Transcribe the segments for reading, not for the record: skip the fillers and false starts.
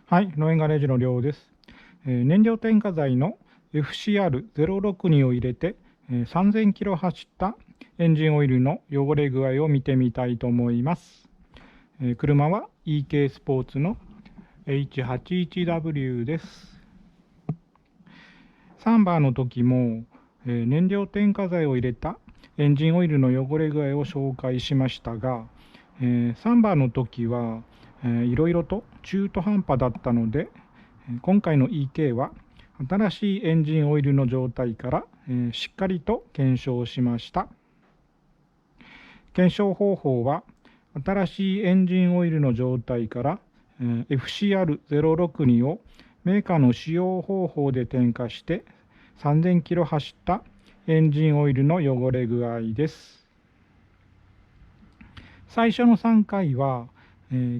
はい、ノエンガレージの量です。燃料添加剤の FCR062 を入れて、3000キロ走ったエンジンオイルの汚れ具合を見てみたいと思います。車は EK スポーツの H81W です。サンバーの時も、燃料添加剤を入れたエンジンオイルの汚れ具合を紹介しましたが、サンバーの時はいろいろと中途半端だったので、今回の EK は新しいエンジンオイルの状態から、しっかりと検証しました。検証方法は新しいエンジンオイルの状態から、FCR062 をメーカーの使用方法で点火して3000キロ走ったエンジンオイルの汚れ具合です。最初の3回は、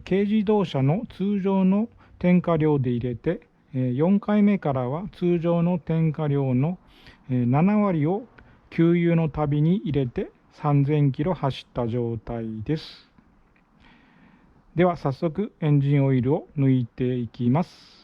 軽自動車の通常の点火量で入れて、4回目からは通常の点火量の7割を給油のたびに入れて3000キロ走った状態です。では早速エンジンオイルを抜いていきます。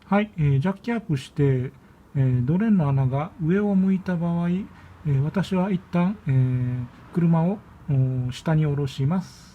はい、ジャッキアップして、ドレンの穴が上を向いた場合、私は一旦、車を下に下ろします。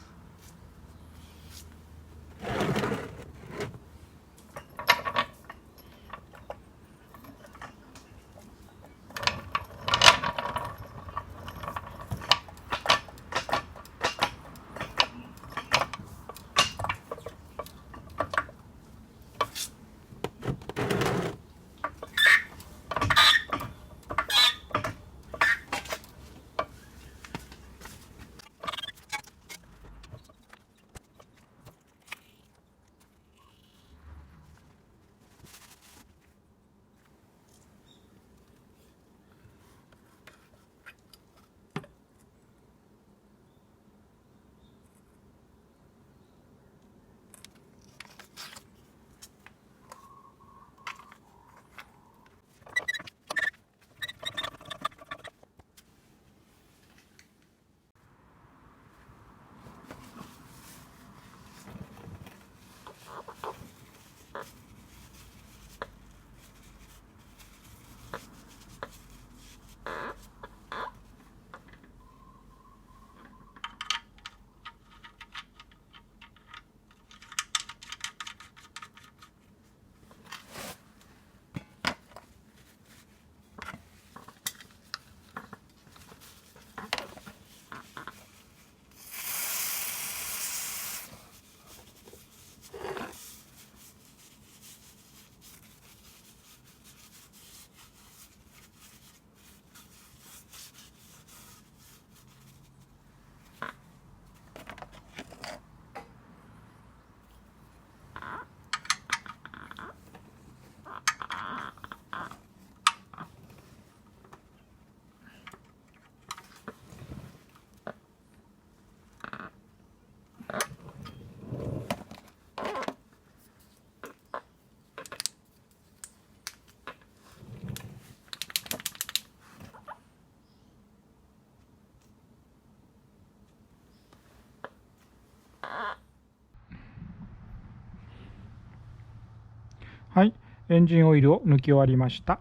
はい、エンジンオイルを抜き終わりました。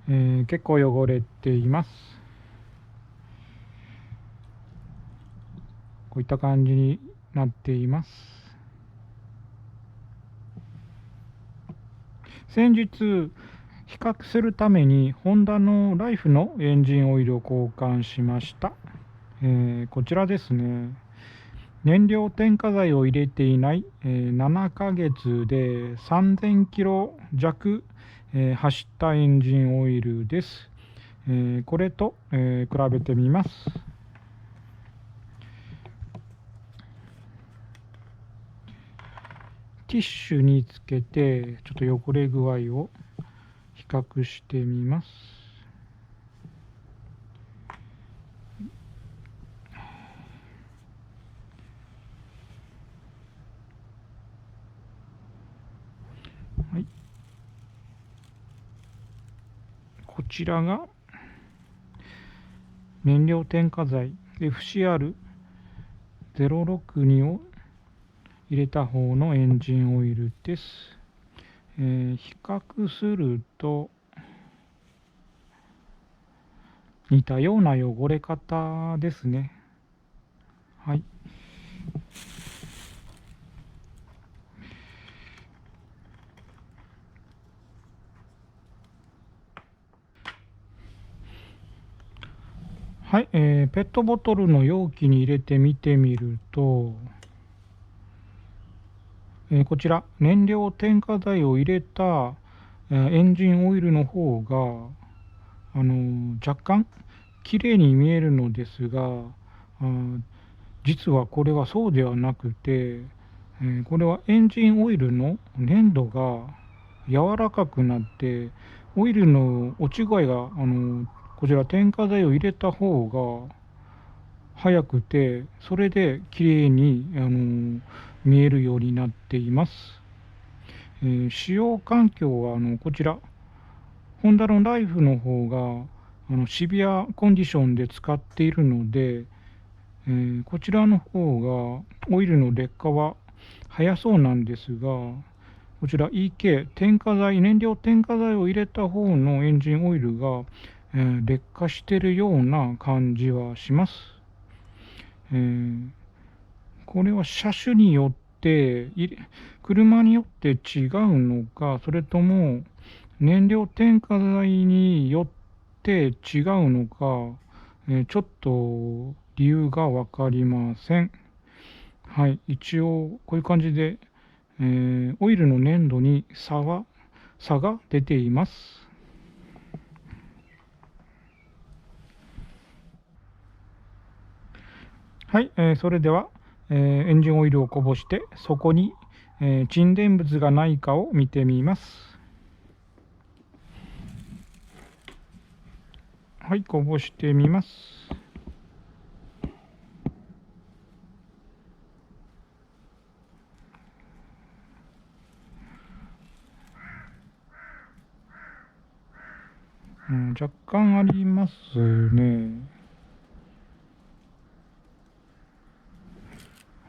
結構汚れています。こういった感じになっています。先日比較するためにホンダのライフのエンジンオイルを交換しました。こちらですね。燃料添加剤を入れていない、7ヶ月で3000キロ弱、走ったエンジンオイルです。これと、比べてみます。ティッシュにつけてちょっと汚れ具合を比較してみます。はい、こちらが燃料添加剤 FCR062 を入れた方のエンジンオイルです。比較すると似たような汚れ方ですね。はい。はい、ペットボトルの容器に入れてみてみると、こちら燃料添加剤を入れた、エンジンオイルの方が、若干きれいに見えるのですが、実はこれはそうではなくて、これはエンジンオイルの粘度が柔らかくなってオイルの落ち具合がこちら添加剤を入れた方が早くて、それで綺麗に見えるようになっています。使用環境はこちらホンダのライフの方がシビアコンディションで使っているので、こちらの方がオイルの劣化は早そうなんですが、こちら EK 添加剤燃料添加剤を入れた方のエンジンオイルが、劣化しているような感じはします。これは車種によって車によって違うのか、それとも燃料添加剤によって違うのか、ちょっと理由が分かりません。はい、一応こういう感じで、オイルの粘度に差が出ています。はい、それでは、エンジンオイルをこぼしてそこに、沈殿物がないかを見てみます。はい、こぼしてみます。若干ありますね。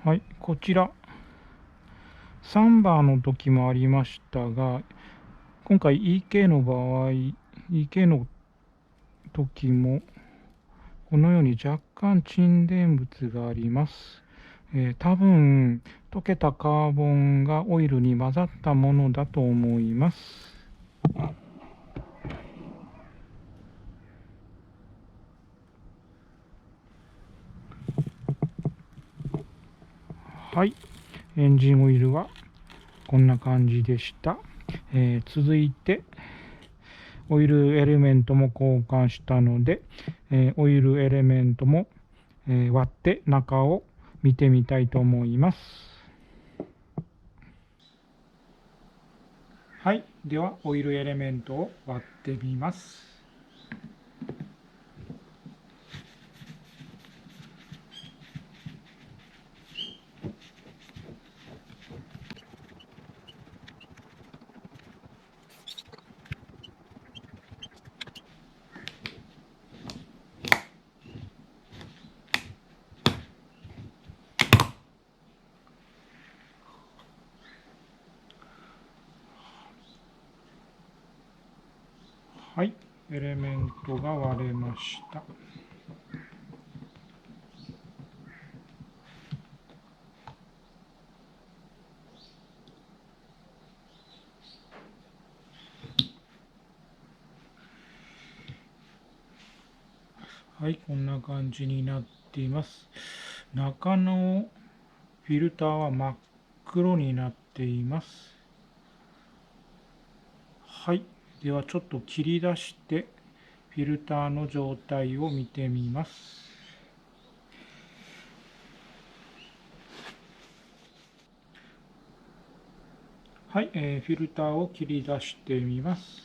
はい、こちらサンバーの時もありましたが、今回 EK の場合、EK の時もこのように若干沈殿物があります。多分溶けたカーボンがオイルに混ざったものだと思います。はい、エンジンオイルはこんな感じでした。続いてオイルエレメントも交換したので、オイルエレメントも、割って中を見てみたいと思います。はい、ではオイルエレメントを割ってみます。はい、エレメントが割れました。はい、こんな感じになっています。中のフィルターは真っ黒になっています。はい。ではちょっと切り出してフィルターの状態を見てみます。はい、フィルターを切り出してみます。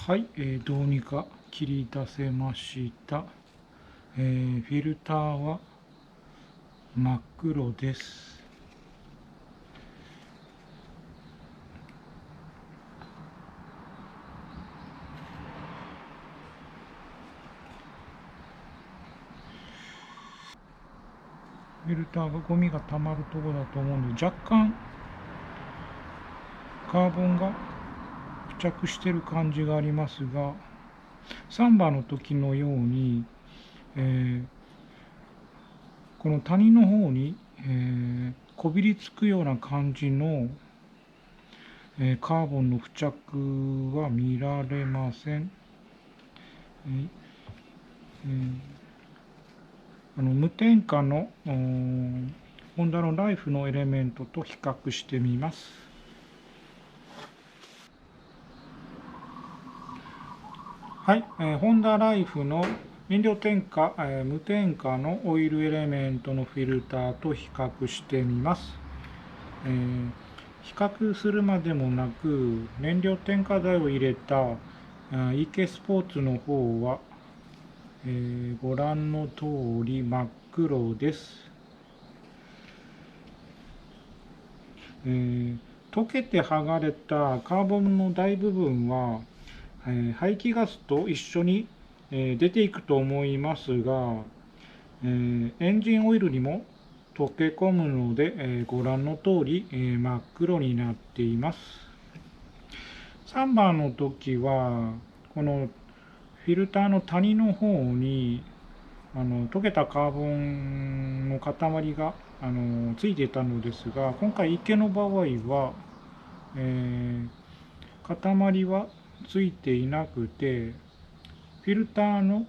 はい、どうにか切り出せました。フィルターは真っ黒です。フィルターがゴミがたまるところだと思うので、若干カーボンが付着している感じがありますが、サンバの時のように、この谷の方に、こびりつくような感じの、カーボンの付着は見られません。無添加のホンダのライフのエレメントと比較してみます。はい、ホンダライフの燃料添加、無添加のオイルエレメントのフィルターと比較してみます。比較するまでもなく、燃料添加剤を入れた EK スポーツの方は、ご覧の通り真っ黒です。溶けて剥がれたカーボンの大部分は、排気ガスと一緒に、出ていくと思いますが、エンジンオイルにも溶け込むので、ご覧の通り、真っ黒になっています。3番の時はこのフィルターの谷の方に溶けたカーボンの塊がついていたのですが、今回池の場合は、塊はついていなくて、フィルターの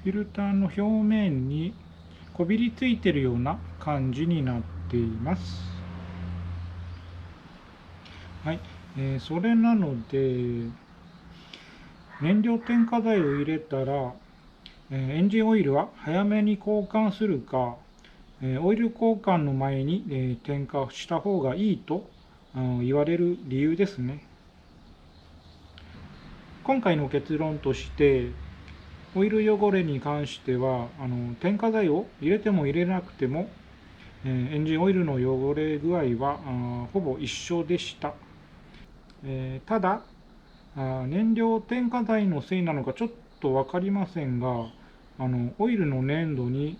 表面にこびりついているような感じになっています。はい、それなので燃料添加剤を入れたら、エンジンオイルは早めに交換するか、オイル交換の前に、添加した方がいいと言われる理由ですね。今回の結論として、オイル汚れに関しては添加剤を入れても入れなくても、エンジンオイルの汚れ具合はほぼ一緒でした。ただ燃料添加剤のせいなのかちょっと分かりませんが、オイルの粘度に、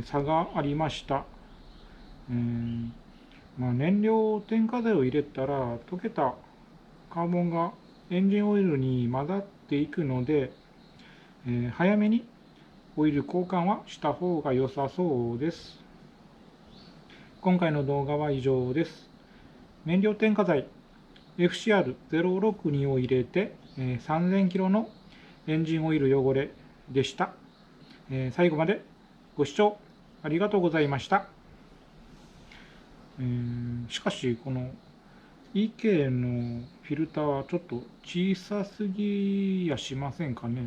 差がありました。燃料添加剤を入れたら溶けたカーボンがエンジンオイルに混ざっていくので、早めにオイル交換はした方が良さそうです。今回の動画は以上です。燃料添加剤 FCR062 を入れて3000キロのエンジンオイル汚れでした。最後までご視聴ありがとうございました。しかしこの EK のフィルターはちょっと小さすぎやしませんかね。